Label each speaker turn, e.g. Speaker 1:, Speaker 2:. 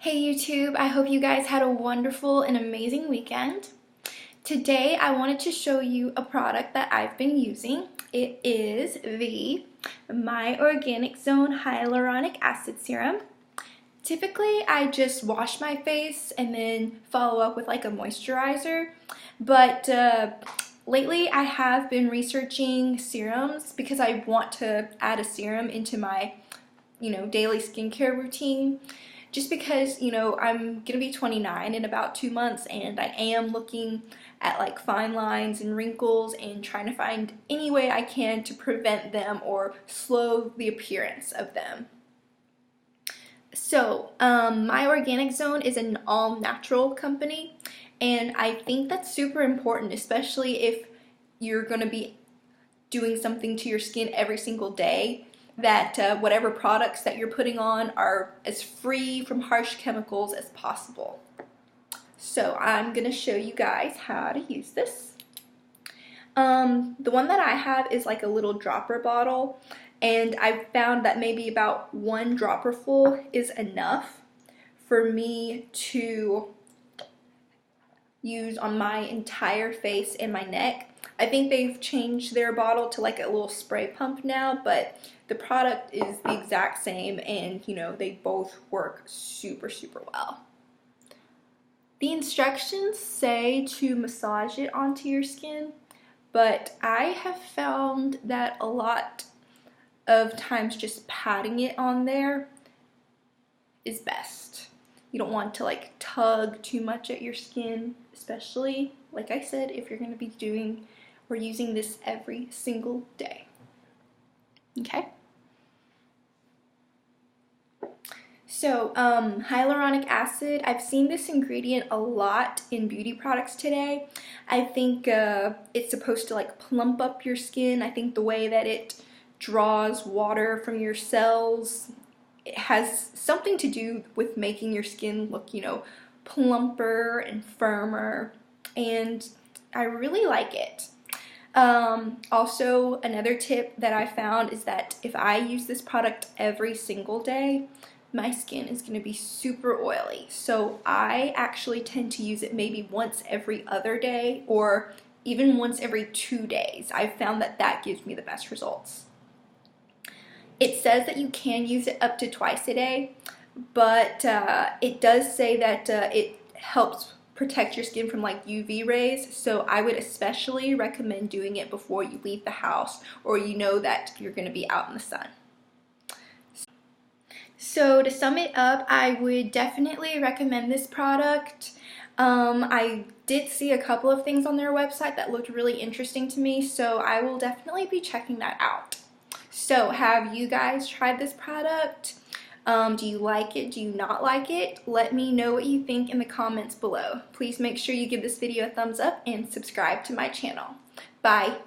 Speaker 1: Hey YouTube, I hope you guys had a wonderful and amazing weekend. Today I wanted to show you a product that I've been using. It is the My Organic Zone Hyaluronic Acid Serum. Typically I just wash my face and then follow up with like a moisturizer, but lately I have been researching serums because I want to add a serum into my daily skincare routine. Just because, I'm gonna be 29 in about 2 months and I am looking at like fine lines and wrinkles and trying to find any way I can to prevent them or slow the appearance of them. So, My Organic Zone is an all-natural company, and I think that's super important, especially if you're gonna be doing something to your skin every single day, that whatever products that you're putting on are as free from harsh chemicals as possible. So I'm gonna show you guys how to use this. The one that I have is like a little dropper bottle, and I've found that maybe about 1 dropper full is enough for me to use on my entire face and my neck. I think they've changed their bottle to like a little spray pump now, but the product is the exact same, and they both work super well. The instructions say to massage it onto your skin, but I have found that a lot of times just patting it on there is best. You don't want to like tug too much at your skin, especially, like I said, if you're going to be doing or using this every single day. Okay? So, hyaluronic acid, I've seen this ingredient a lot in beauty products today. I think it's supposed to like plump up your skin. I think the way that it draws water from your cells, it has something to do with making your skin look, plumper and firmer, and I really like it. Also, another tip that I found is that if I use this product every single day, my skin is going to be super oily. So I actually tend to use it maybe once every other day or even once every 2 days. I've found that that gives me the best results. It says that you can use it up to twice a day, but it does say that it helps protect your skin from like UV rays, so I would especially recommend doing it before you leave the house or that you're going to be out in the sun. So to sum it up, I would definitely recommend this product. I did see a couple of things on their website that looked really interesting to me, so I will definitely be checking that out. So have you guys tried this product? Do you like it? Do you not like it? Let me know what you think in the comments below. Please make sure you give this video a thumbs up and subscribe to my channel. Bye!